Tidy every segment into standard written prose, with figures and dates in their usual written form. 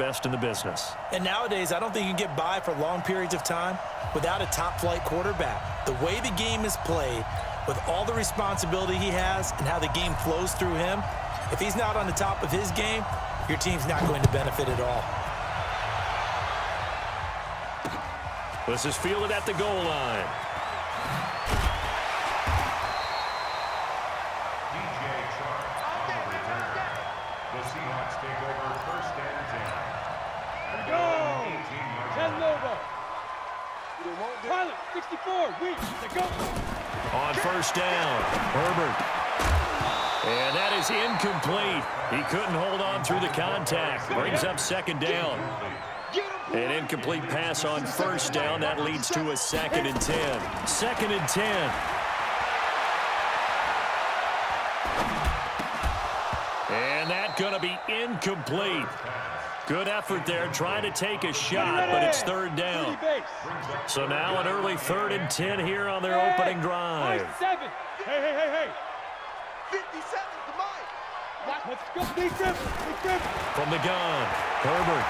best in the business. And nowadays, I don't think you can get by for long periods of time without a top-flight quarterback. The way the game is played, with all the responsibility he has and how the game flows through him, if he's not on the top of his game, your team's not going to benefit at all. This is fielded at the goal line. The Seahawks take over first and 10. Go! 10 over. Pilot, 64, we go. On first down, Herbert. And that is incomplete. He couldn't hold on through the contact. Brings up second down. An incomplete pass on first down. That leads to a 2nd and 10. 2nd and 10. And that's going to be incomplete. Good effort there, trying to take a shot, but it's 3rd down. So now an early 3rd and 10 here on their opening drive. 7. Hey. 57, come on. Let's go, big grip. From the gun, Herbert.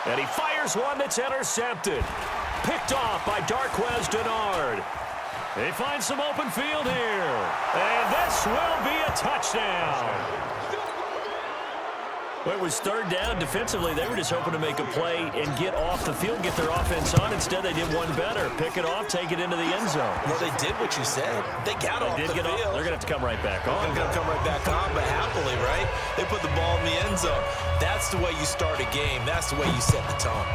And he fires one that's intercepted. Picked off by Darquez Denard. They find some open field here. And this will be a touchdown. Well, it was 3rd down. Defensively, they were just hoping to make a play and get off the field, get their offense on. Instead, they did one better. Pick it off, take it into the end zone. Well, they did what you said. They got off the field. They're going to have to come right back on. They're going to come right back on, but happily, right? They put the ball in the end zone. That's the way you start a game. That's the way you set the tone.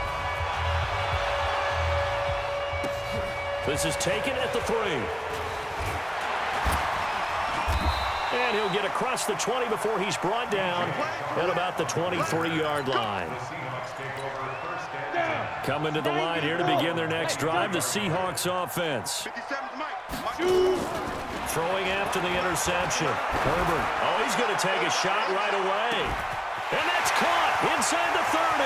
This is taken at the 3. And he'll get across the 20 before he's brought down at about the 23-yard line. Coming to the line here to begin their next drive, the Seahawks offense. Throwing after the interception. Herbert. Oh, he's going to take a shot right away. And that's caught inside the 30.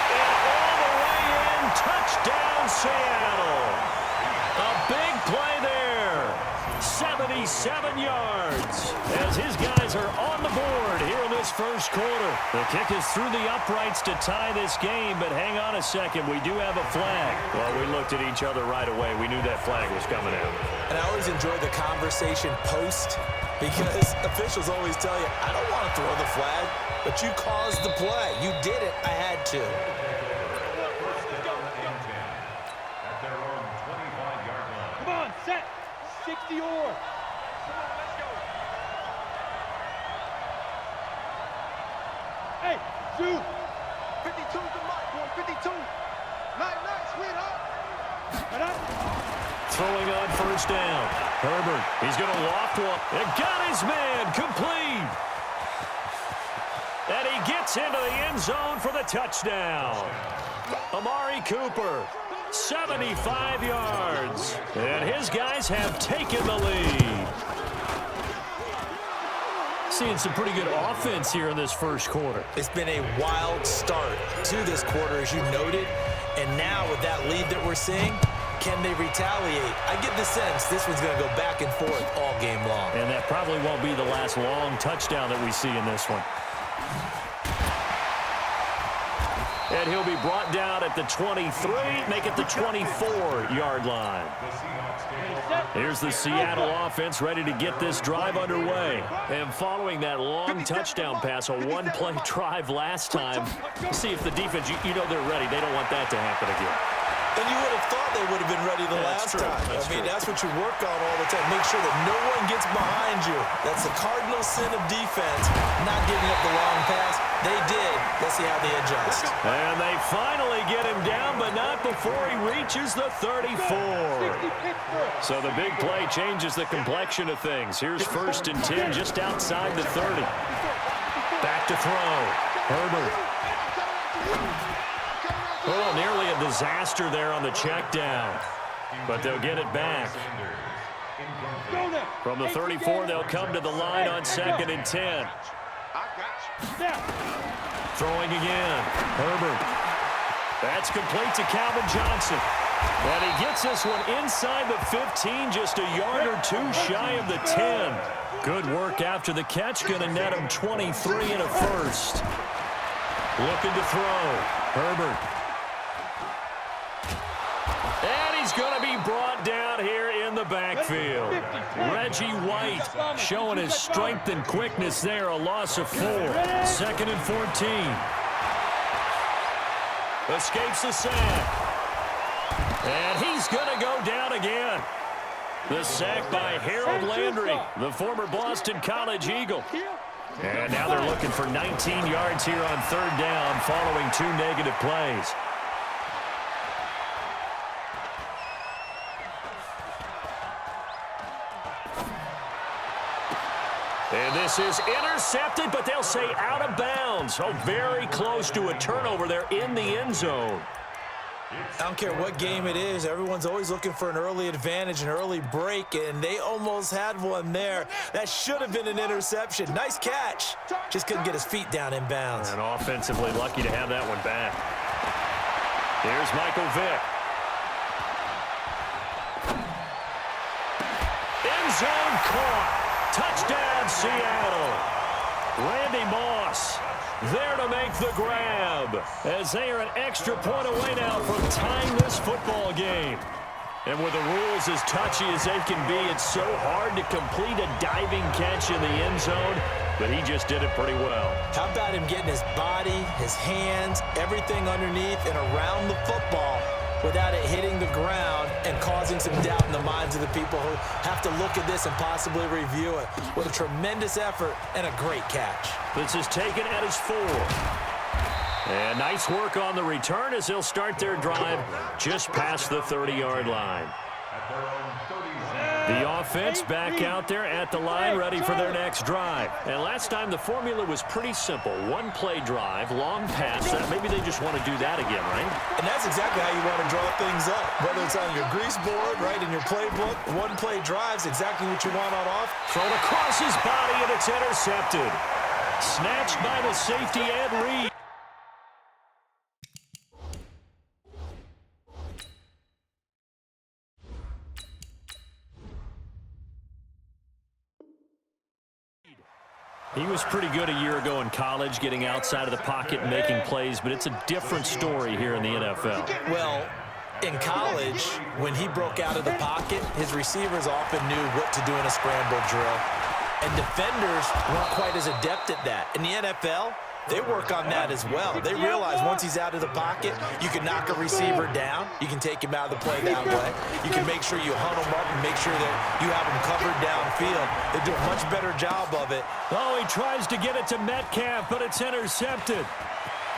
And all the way in, touchdown Seattle. A big play there. 77 yards as his guys are on the board here in this first quarter. The kick is through the uprights to tie this game, but hang on a second. We do have a flag. Well, we looked at each other right away. We knew that flag was coming out. And I always enjoy the conversation post because officials always tell you, I don't want to throw the flag, but you caused the play. You did it. I had to. Come on, set. 60 or. Hey, shoot. 52 to Mike, 52. Nice, sweetheart. Throwing on first down. Herbert, he's going to loft one. And got his man complete. And he gets into the end zone for the touchdown. Amari Cooper, 75 yards. And his guys have taken the lead. Seeing some pretty good offense here in this first quarter. It's been a wild start to this quarter, as you noted. And now with that lead that we're seeing, can they retaliate? I get the sense this one's going to go back and forth all game long. And that probably won't be the last long touchdown that we see in this one. And he'll be brought down at the 23, make it the 24-yard line. Here's the Seattle offense ready to get this drive underway. And following that long touchdown pass, a one-play drive last time, see if the defense, you know they're ready. They don't want that to happen again. And you would have thought they would have been ready the last time. I mean, that's what you work on all the time. Make sure that no one gets behind you. That's the cardinal sin of defense, not giving up the long pass. They did. Let's see how they adjust. And they finally get him down, but not before he reaches the 34. So the big play changes the complexion of things. Here's 1st and 10 just outside the 30. Back to throw. Herbert. Oh, nearly a disaster there on the check down. But they'll get it back. From the 34, they'll come to the line on 2nd and 10. Throwing again. Herbert. That's complete to Calvin Johnson. And he gets this one inside the 15, just a yard or two shy of the 10. Good work after the catch. Going to net him 23 and a first. Looking to throw. Herbert. And he's going to be brought down here in the backfield. Reggie White showing his strength and quickness there. A loss of 4. 2nd and 14. Escapes the sack. And he's going to go down again. The sack by Harold Landry, the former Boston College Eagle. And now they're looking for 19 yards here on 3rd down following 2 negative plays. And this is intercepted, but they'll say out of bounds. Oh, very close to a turnover there in the end zone. I don't care what game it is. Everyone's always looking for an early advantage, an early break, and they almost had one there. That should have been an interception. Nice catch. Just couldn't get his feet down in bounds. And offensively lucky to have that one back. Here's Michael Vick. End zone caught. Touchdown, Seattle. Randy Moss there to make the grab as they are an extra point away now from tying this football game. And with the rules as touchy as they can be, it's so hard to complete a diving catch in the end zone, but he just did it pretty well. How about him getting his body, his hands, everything underneath and around the football without it hitting the ground and causing some doubt in the minds of the people who have to look at this and possibly review it. What a tremendous effort and a great catch. This is taken at his 4. And nice work on the return as they'll start their drive just past the 30-yard line. The offense back out there at the line, ready for their next drive. And last time the formula was pretty simple. 1-play drive, long pass. Maybe they just want to do that again, right? And that's exactly how you want to draw things up. Whether it's on your grease board, right, in your playbook, 1-play drive's exactly what you want on off. Thrown across his body, and it's intercepted. Snatched by the safety, Ed Reed. He was pretty good a year ago in college, getting outside of the pocket and making plays, but it's a different story here in the NFL. Well, in college, when he broke out of the pocket, his receivers often knew what to do in a scramble drill. And defenders weren't quite as adept at that. In the NFL, they work on that as well. They realize once he's out of the pocket, you can knock a receiver down. You can take him out of the play that way. You can make sure you hunt him up and make sure that you have him covered downfield. They do a much better job of it. Oh, he tries to get it to Metcalf, but it's intercepted.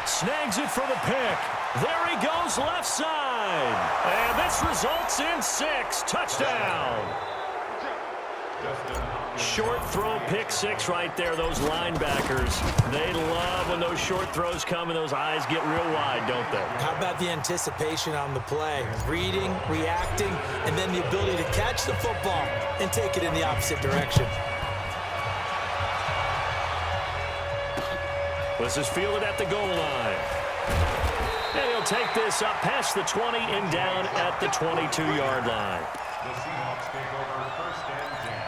Snags it for the pick. There he goes, left side. And this results in 6. Touchdown. Short throw, pick 6 right there. Those linebackers, they love when those short throws come and those eyes get real wide, don't they? How about the anticipation on the play? Reading, reacting, and then the ability to catch the football and take it in the opposite direction. This is fielded at the goal line. And he'll take this up past the 20 and down at the 22-yard line. The Seahawks take over 1st and 10.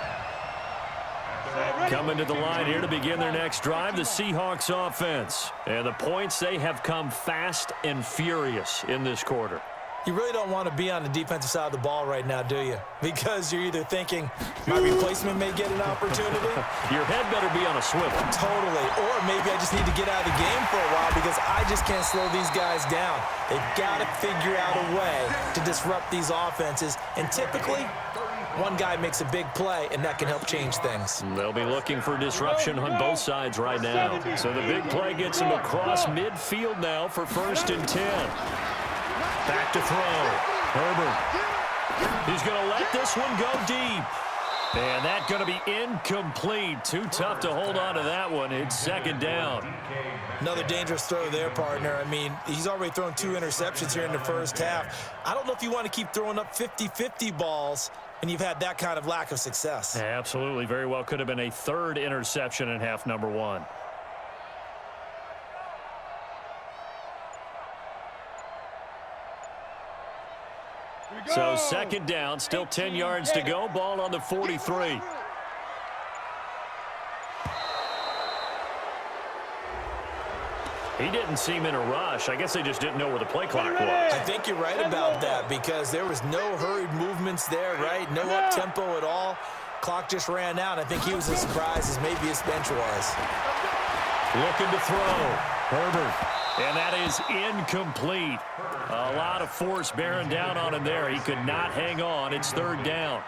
Coming to the line here to begin their next drive, the Seahawks offense. And the points, they have come fast and furious in this quarter. You really don't want to be on the defensive side of the ball right now, do you? Because you're either thinking, my replacement may get an opportunity. Your head better be on a swivel. Totally. Or maybe I just need to get out of the game for a while because I just can't slow these guys down. They've got to figure out a way to disrupt these offenses. And typically, one guy makes a big play, and that can help change things. They'll be looking for disruption on both sides right now. So the big play gets him across midfield now for 1st and 10. Back to throw. Herbert. He's going to let this one go deep. And that's going to be incomplete. Too tough to hold on to that one. It's 2nd down. Another dangerous throw there, partner. I mean, he's already thrown 2 interceptions here in the first half. I don't know if you want to keep throwing up 50-50 balls and you've had that kind of lack of success. Absolutely. Very well could have been a 3rd interception in half number 1. So 2nd down, still 10 yards to go. Ball on the 43. He didn't seem in a rush. I guess they just didn't know where the play clock was. I think you're right about that because there was no hurried movements there, right? No up-tempo at all. Clock just ran out. I think he was as surprised as maybe his bench was. Looking to throw. Herbert. And that is incomplete. A lot of force bearing down on him there. He could not hang on. It's third down.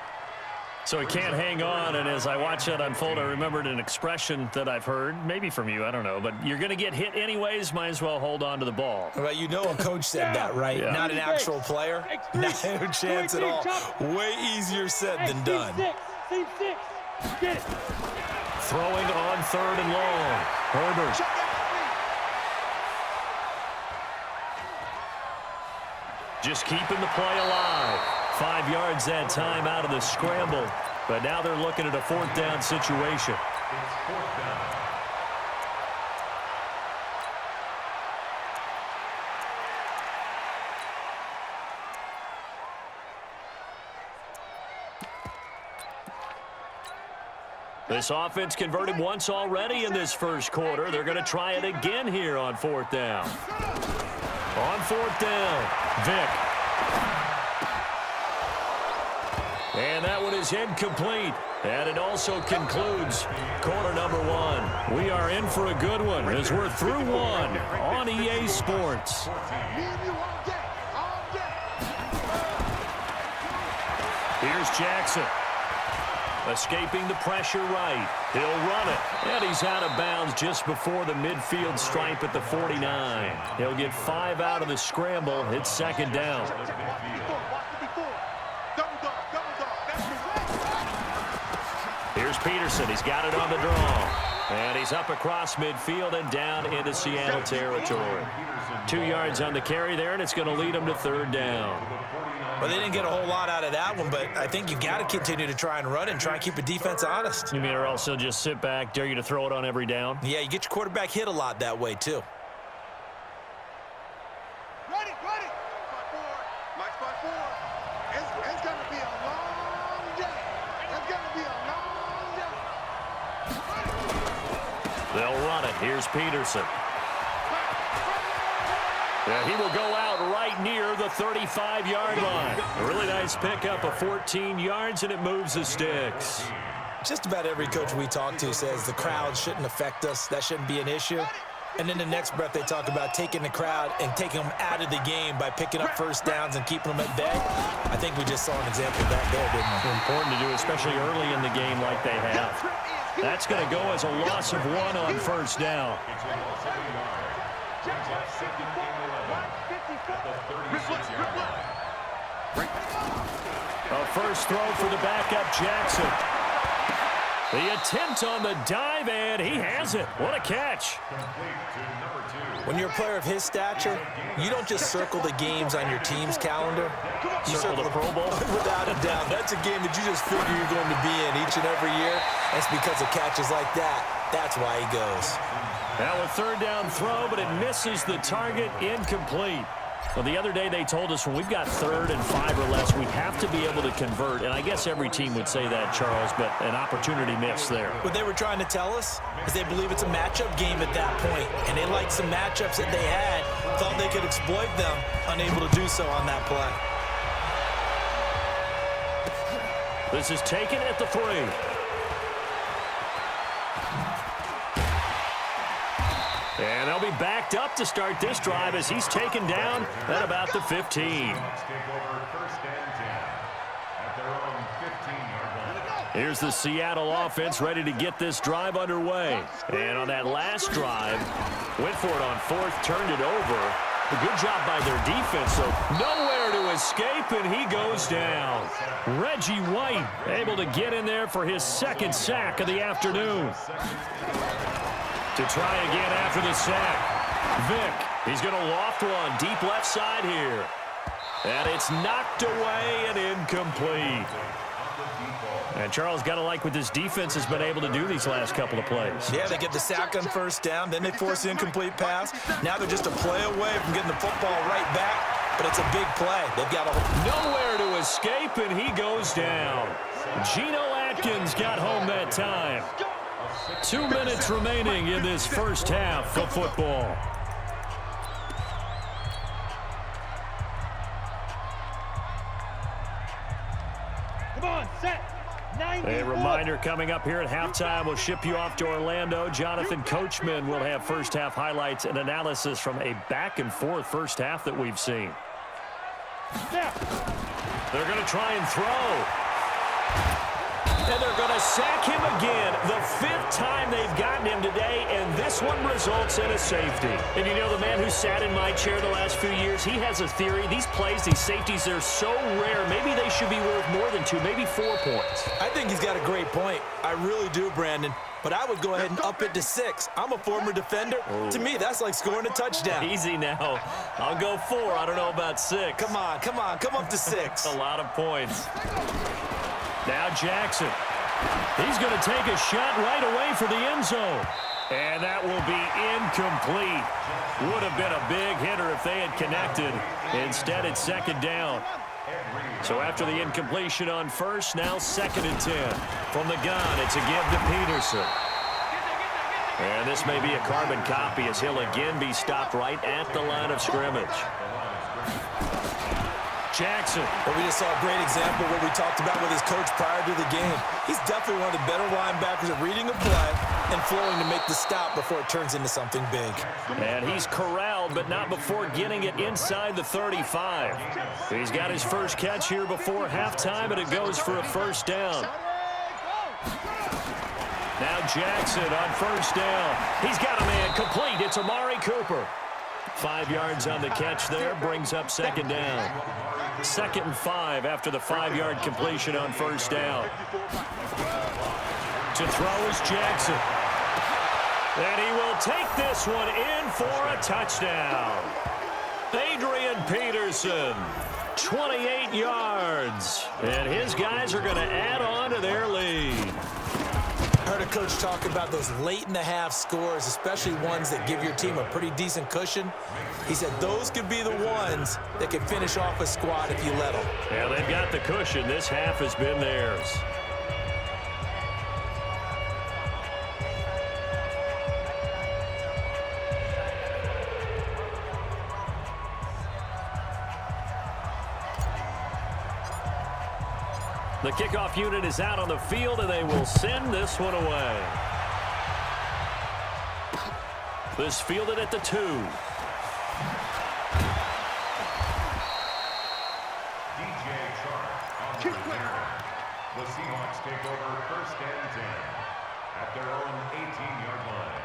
So he can't hang on, and as I watch that unfold, I remembered an expression that I've heard, maybe from you, I don't know, but you're going to get hit anyways, might as well hold on to the ball. Well, you know a coach said that, right? Yeah. Not an actual player. No chance at all. Way easier said than done. Get it. Throwing on third and long. Herbert. Just keeping the play alive. 5 yards that time out of the scramble. But now they're looking at a fourth down situation. It's fourth down. This offense converted once already in this first quarter. They're going to try it again here on fourth down. On fourth down, Vick. And that one is incomplete. And it also concludes quarter number one. We are in for a good one as we're through one on EA Sports. Here's Jackson. Escaping the pressure right. He'll run it. And he's out of bounds just before the midfield stripe at the 49. He'll get 5 out of the scramble. It's second down. Here's Peterson. He's got it on the draw. And he's up across midfield and down into Seattle territory. 2 yards on the carry there, and it's going to lead him to third down. Well, they didn't get a whole lot out of that one, but I think you've got to continue to try and run and try and keep the defense honest. You mean or else they'll just sit back, dare you to throw it on every down? Yeah, you get your quarterback hit a lot that way, too. Ready. Mike spot 4. It's going to be a long day. It's going to be a long day. They'll run it. Here's Peterson. Yeah, he will go out right near the 35-yard line. A really nice pickup of 14 yards, and it moves the sticks. Just about every coach we talk to says the crowd shouldn't affect us. That shouldn't be an issue. And then the next breath they talk about taking the crowd and taking them out of the game by picking up first downs and keeping them at bay. I think we just saw an example of that there, didn't we? Important to do, especially early in the game like they have. That's going to go as a loss of 1 on first down. A first throw for the backup, Jackson. The attempt on the dive, and he has it. What a catch. When you're a player of his stature, you don't just circle the games on your team's calendar. You circle the Pro Bowl? Without a doubt. That's a game that you just figure you're going to be in each and every year. That's because of catches like that. That's why he goes. Now a third down throw, but it misses the target, incomplete. Well, the other day they told us when we've got 3rd and 5 or less, we have to be able to convert. And I guess every team would say that, Charles, but an opportunity missed there. What they were trying to tell us is they believe it's a matchup game at that point. And they liked some matchups that they had, thought they could exploit them, unable to do so on that play. This is taken at the 3. And they'll be backed up to start this drive as he's taken down at about the 15. Here's the Seattle offense ready to get this drive underway. And on that last drive, went for it on 4th, turned it over. A good job by their defense, so nowhere to escape, and he goes down. Reggie White able to get in there for his 2nd sack of the afternoon. To try again after the sack. Vick, he's going to loft one deep left side here. And it's knocked away and incomplete. And Charles, got to like what this defense has been able to do these last couple of plays. Yeah, they get the sack on first down, then they force the incomplete pass. Now they're just a play away from getting the football right back, but it's a big play. They've got nowhere to escape, and he goes down. Geno Atkins got home that time. 2 minutes remaining in this first half of football. set. 94. A reminder coming up here at halftime. We'll ship you off to Orlando. Jonathan Coachman will have first-half highlights and analysis from a back-and-forth first half that we've seen. Snap. They're going to try and throw. And they're going to sack him again. The 5th time they've gotten him today, and this one results in a safety. And you know, the man who sat in my chair the last few years, he has a theory. These plays, these safeties, they're so rare. Maybe they should be worth more than 2, maybe 4 points. I think he's got a great point. I really do, Brandon. But I would go ahead and up it to 6. I'm a former defender. Oh. To me, that's like scoring a touchdown. Easy now. I'll go 4. I don't know about 6. Come on, come on. Come up to 6. A lot of points. Now Jackson. He's going to take a shot right away for the end zone. And that will be incomplete. Would have been a big hitter if they had connected. Instead, it's 2nd down. So after the incompletion on first, now 2nd and 10. From the gun, it's a give to Peterson. And this may be a carbon copy as he'll again be stopped right at the line of scrimmage. Jackson. Well, we just saw a great example of what we talked about with his coach prior to the game. He's definitely one of the better linebackers at reading a play and flowing to make the stop before it turns into something big. And he's corralled, but not before getting it inside the 35. He's got his first catch here before halftime, and it goes for a 1st down. Now Jackson on 1st down. He's got a man complete. It's Amari Cooper. 5 yards on the catch there, brings up 2nd down. 2nd and 5 after the 5-yard completion on 1st down. To throw is Jackson. And he will take this one in for a touchdown. Adrian Peterson, 28 yards. And his guys are going to add on to their lead. I heard a coach talk about those late-in-the-half scores, especially ones that give your team a pretty decent cushion. He said those could be the ones that can finish off a squad if you let them. Yeah, they've got the cushion. This half has been theirs. The kickoff unit is out on the field, and they will send this one away. This fielded at the 2. The Seahawks take over 1st and 10 at their own 18-yard line.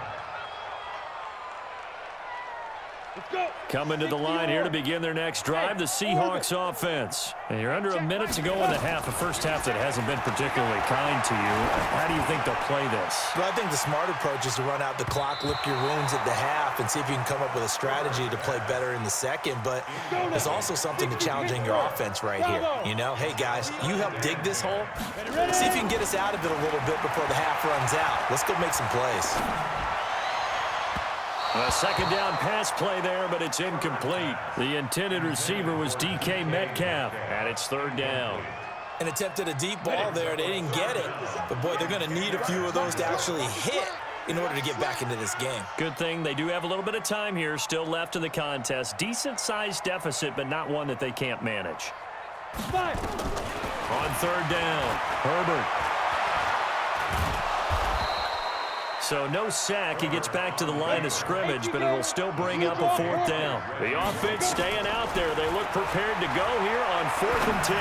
Let's go. Coming to the line here to begin their next drive, the Seahawks offense. And you're under a minute to go in the half, a first half that hasn't been particularly kind to you. How do you think they'll play this? Well, I think the smart approach is to run out the clock, lick your wounds at the half, and see if you can come up with a strategy to play better in the second. But there's also something to challenging your offense right here. You know, hey, guys, you help dig this hole. See if you can get us out of it a little bit before the half runs out. Let's go make some plays. A 2nd down pass play there, but it's incomplete. The intended receiver was DK Metcalf, and it's 3rd down. And attempted a deep ball there. They didn't get it. But, boy, they're going to need a few of those to actually hit in order to get back into this game. Good thing they do have a little bit of time here still left in the contest. Decent-sized deficit, but not one that they can't manage. 5. On 3rd down, Herbert. So no sack. He gets back to the line of scrimmage, but it'll still bring up a 4th down. The offense staying out there. They look prepared to go here on 4th and 10.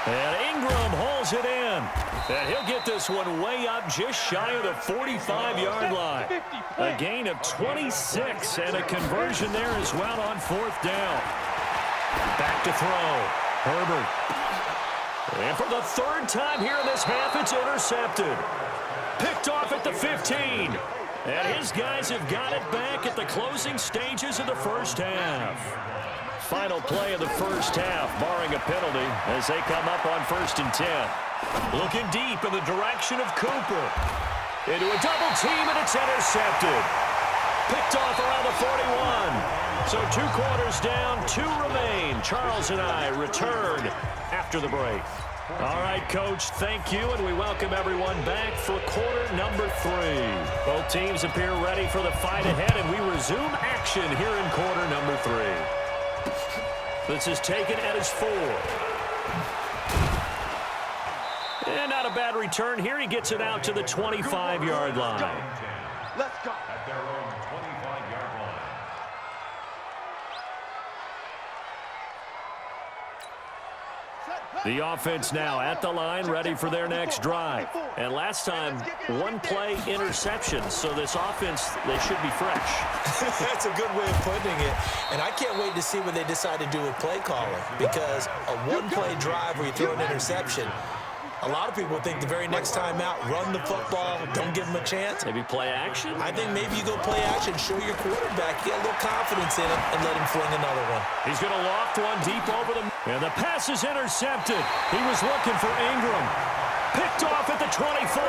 And Ingram holds it in. And he'll get this one way up just shy of the 45-yard line. A gain of 26 and a conversion there as well on 4th down. Back to throw. Herbert. And for the 3rd time here in this half, it's intercepted. Picked off at the 15. And his guys have got it back at the closing stages of the first half. Final play of the first half, barring a penalty, as they come up on 1st and 10. Looking deep in the direction of Cooper. Into a double team, and it's intercepted. Picked off around the 41. So 2 quarters down, 2 remain. Charles and I return after the break. All right, Coach, thank you, and we welcome everyone back for quarter number 3. Both teams appear ready for the fight ahead, and we resume action here in quarter number 3. This is taken at his 4. a bad return here. He gets it out to the 25-yard line. Let's go. At their own 25-yard line. The offense now at the line, ready for their next drive. And last time, one-play interception. So this offense, they should be fresh. That's a good way of putting it. And I can't wait to see what they decide to do with play calling, because a one-play drive where you throw an interception, a lot of people think the very next time out, run the football, don't give them a chance. Maybe play action? I think maybe you go play action, show your quarterback, get a little confidence in him, and let him fling another one. He's going to loft one deep over them. And the pass is intercepted. He was looking for Ingram. Picked off at the 24.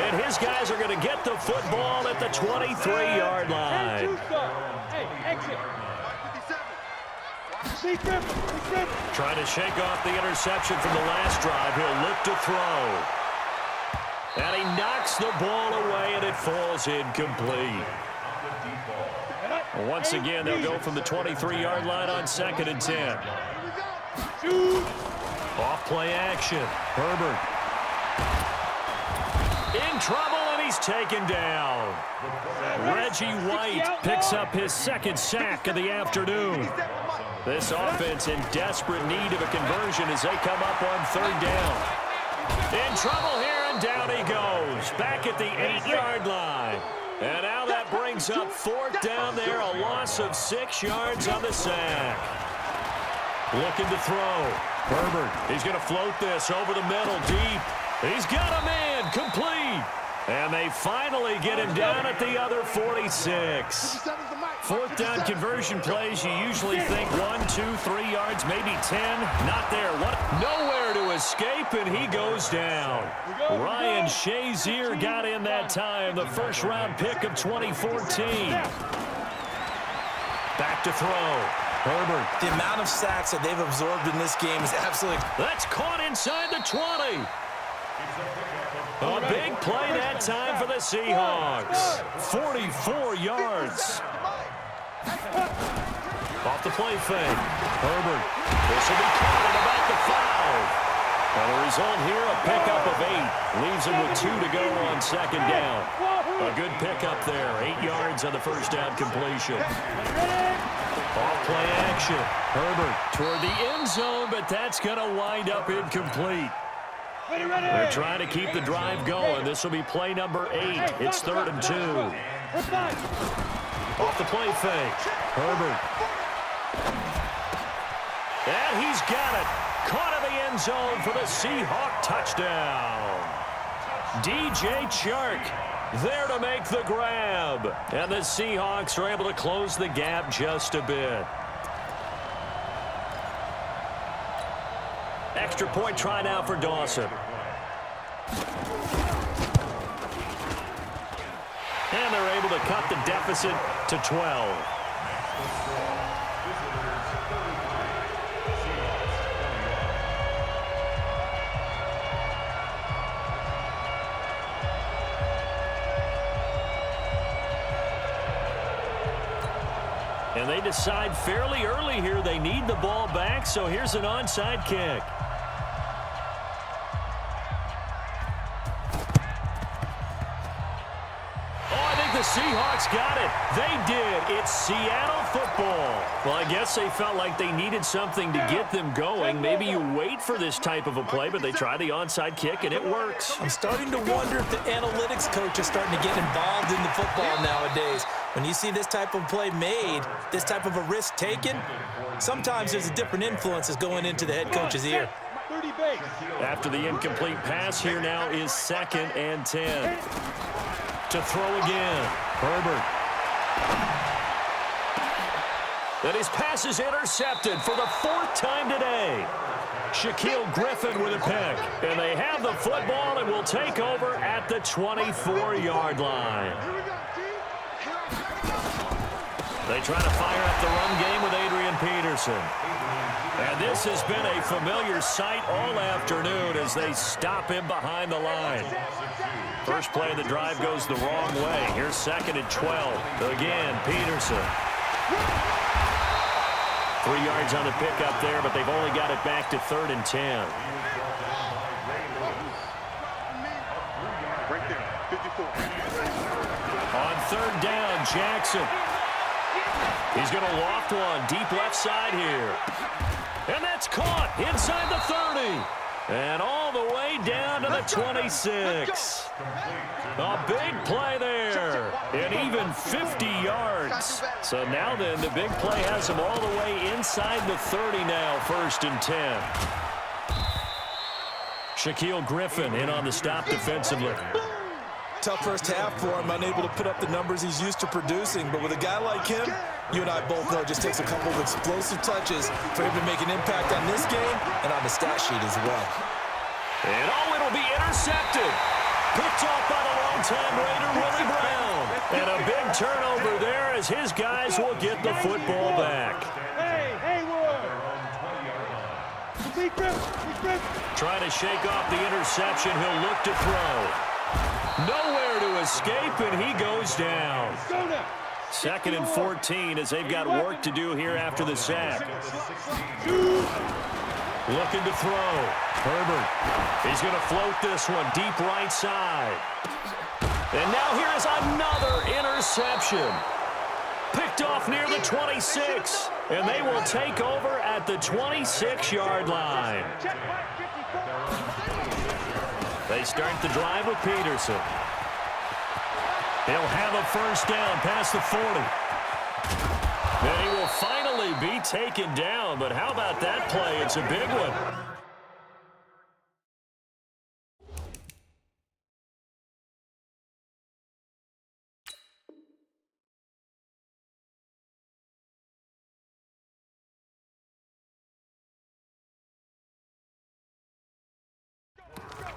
And his guys are going to get the football at the 23-yard line. Hey, exit. 57. Trying to shake off the interception from the last drive. He'll look to throw. And he knocks the ball away, and it falls incomplete. Once again, they'll go from the 23-yard line on 2nd and 10. Off play action. Herbert. In trouble, and he's taken down. Reggie White picks up his second sack of the afternoon. This offense in desperate need of a conversion as they come up on 3rd down. In trouble here, and down he goes. Back at the 8-yard line. And now that brings up 4th down there, a loss of 6 yards on the sack. Looking to throw. Herbert, he's going to float this over the middle, deep. He's got a man, complete. And they finally get him down at the other 46. 4th down conversion plays, you usually think 1, 2, 3 yards, maybe 10. Not there. Nowhere to escape, and he goes down. Ryan Shazier got in that time, the first-round pick of 2014. Back to throw. Herbert. The amount of sacks that they've absorbed in this game is absolutely... That's caught inside the 20. A big play that time for the Seahawks. 44 yards. Off the play fake. Herbert. This will be caught at about the 5. And the result here, a pickup of 8. Leaves him with 2 to go on 2nd down. A good pickup there. 8 yards on the first down completion. Off play action. Herbert toward the end zone, but that's going to wind up incomplete. They're trying to keep the drive going. This will be play number 8. It's 3rd and 2. Off the play fake. Herbert. And he's got it. Caught in the end zone for the Seahawk touchdown. DJ Chark there to make the grab. And the Seahawks are able to close the gap just a bit. Extra point try now for Dawson. And they're able to cut the deficit to 12. And they decide fairly early here they need the ball back, so here's an onside kick. The Seahawks got it. They did. It's Seattle football. Well, I guess they felt like they needed something to get them going. Maybe you wait for this type of a play, but they try the onside kick, and it works. I'm starting to wonder if the analytics coach is starting to get involved in the football nowadays. When you see this type of play made, this type of a risk taken, sometimes there's a different influences going into the head coach's ear. After the incomplete pass, here now is 2nd and 10. To throw again. Herbert. And his pass is intercepted for the 4th time today. Shaquille Griffin with a pick. And they have the football and will take over at the 24-yard line. They try to fire up the run game with Adrian Peterson. And this has been a familiar sight all afternoon as they stop him behind the line. First play of the drive goes the wrong way. Here's 2nd and 12. Again, Peterson. 3 yards on the pickup there, but they've only got it back to 3rd and 10. On third down, Jackson. He's going to loft one deep left side here. And that's caught inside the 30. And all the way down to the 26. A big play there. And even 50 yards. So now then, the big play has him all the way inside the 30 now, 1st and 10. Shaquille Griffin in on the stop defensively. Tough first half for him, unable to put up the numbers he's used to producing. But with a guy like him, you and I both know it just takes a couple of explosive touches for him to make an impact on this game and on the stat sheet as well. And it'll be intercepted. Picked off by the longtime Raider, Willie Brown. And a big turnover there as his guys will get the football back. Hey, Trying to shake off the interception. He'll look to throw. Nowhere to escape, and he goes down. 2nd and 14 as they've got work to do here after the sack. Looking to throw. Herbert. He's going to float this one deep right side. And now here is another interception. Picked off near the 26. And they will take over at the 26-yard line. They start the drive with Peterson. He'll have a first down past the 40. And he will finally be taken down. But how about that play? It's a big one.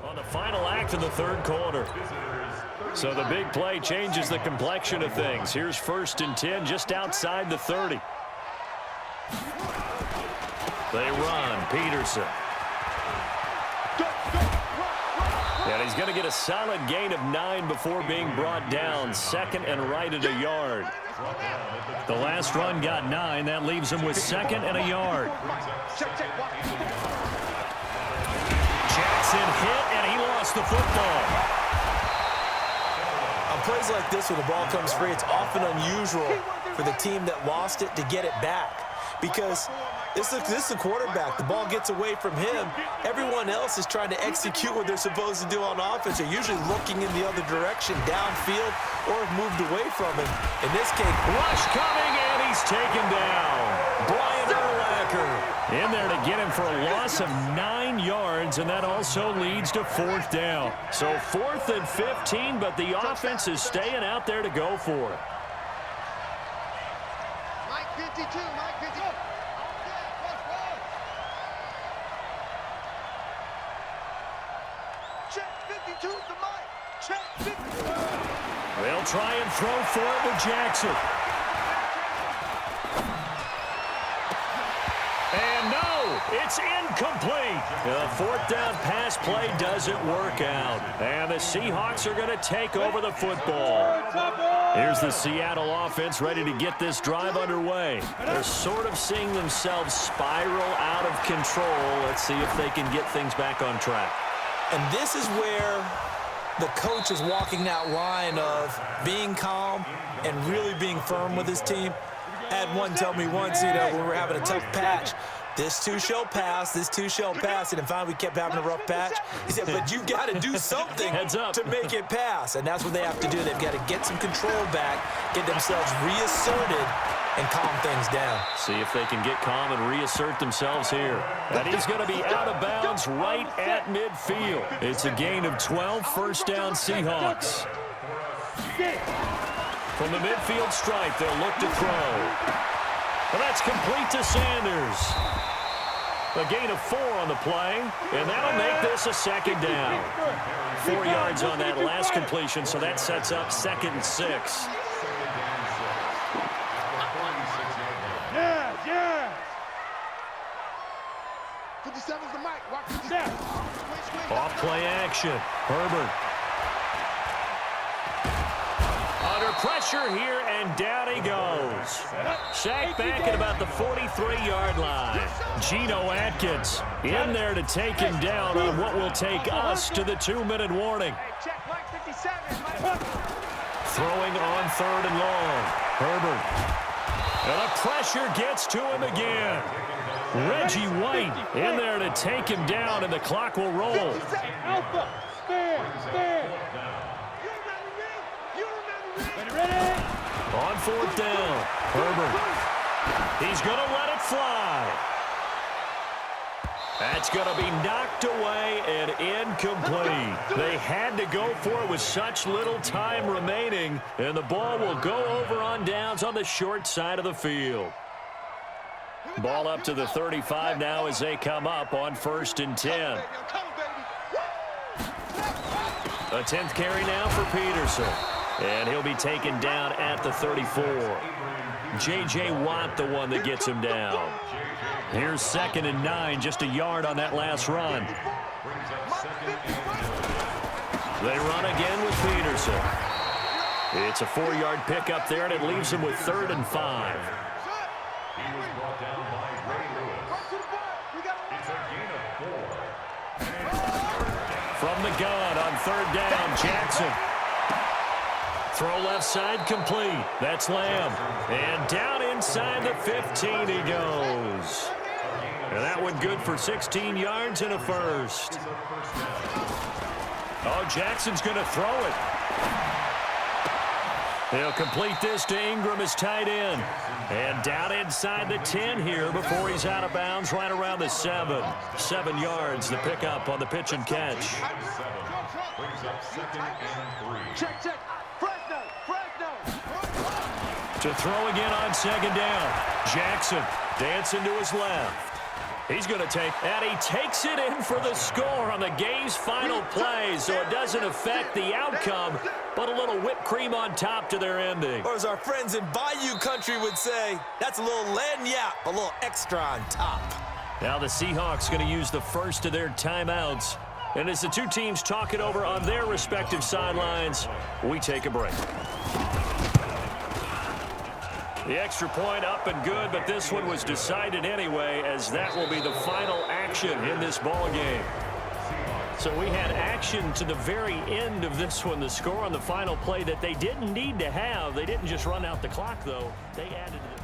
On the final act of the 3rd quarter. So the big play changes the complexion of things. Here's 1st and 10 just outside the 30. They run. Peterson. And he's going to get a solid gain of 9 before being brought down. 2nd and right at a yard. The last run got 9. That leaves him with 2nd and a yard. Jackson hit, and he lost the football. On plays like this, when the ball comes free, it's often unusual for the team that lost it to get it back. Because this is the quarterback. The ball gets away from him. Everyone else is trying to execute what they're supposed to do on offense. They're usually looking in the other direction, downfield, or have moved away from him. In this case, rush coming, and he's taken down. Brian Urlacher in there to get him for a loss of 9 yards, and that also leads to 4th down. So 4th and 15, but the offense is staying out there to go for it. Mike 52, Mike 52. Check 52 to Mike. Check 52. They'll try and throw for it with Jackson. And no, it's incomplete. The 4th down pass play doesn't work out. And the Seahawks are going to take over the football. Here's the Seattle offense ready to get this drive underway. They're sort of seeing themselves spiral out of control. Let's see if they can get things back on track. and this is where the coach is walking that line of being calm and really being firm with his team. I had one tell me once, when we were having a tough patch, this too shall pass, this too shall pass, and finally we kept having a rough patch. He said, but you've got to do something to make it pass, and that's what they have to do. They've got to get some control back, get themselves reasserted, and calm things down. See if they can get calm and reassert themselves here. And he's going to be out of bounds right at midfield. It's a gain of 12, first down Seahawks. From the midfield stripe, they'll look to throw. And that's complete to Sanders. A gain of 4 on the play, and that'll make this a second down. 4 yards on that last completion, so that sets up 2nd and 6. Yeah. 57's the mic. Watch 57. Off play action. Herbert. Under pressure here, and down he goes. Sacked back at about the 43-yard line. Geno Atkins in there to take him down on what will take us to the 2-minute warning. Check Mike 57. Throwing on 3rd and long. Herbert. And the pressure gets to him again. Reggie White in there to take him down, and the clock will roll. Alpha. Stand. Ready. On 4th down. Herbert. He's going to let it fly. That's going to be knocked away and incomplete. They had to go for it with such little time remaining, and the ball will go over on downs on the short side of the field. Ball up to the 35 now as they come up on 1st and 10. A 10th carry now for Peterson, and he'll be taken down at the 34. J.J. Watt, the one that gets him down. Here's 2nd and 9, just a yard on that last run. They run again with Peterson. It's a 4-yard pickup there, and it leaves him with 3rd and 5. He was brought down by Ray Lewis. It's a gain of 4. From the gun on 3rd down, Jackson. Throw left side complete. That's Lamb. And down inside the 15 he goes. And that one good for 16 yards and a first. Oh, Jackson's going to throw it. He'll complete this to Ingram as tight end. And down inside the 10 here before he's out of bounds right around the 7. 7 yards, the pickup on the pitch and catch. Brings up 2nd and 3. Check. Fresno. To throw again on 2nd down. Jackson dancing to his left. He's going to take, and he takes it in for the score on the game's final play, so it doesn't affect the outcome, but a little whipped cream on top to their ending. Or as our friends in Bayou Country would say, that's a little lagniappe, a little extra on top. Now the Seahawks going to use the first of their timeouts. And as the two teams talk it over on their respective sidelines, we take a break. The extra point up and good, but this one was decided anyway, as that will be the final action in this ball game. So we had action to the very end of this one. The score on the final play that they didn't need to have. They didn't just run out the clock, though. They added it.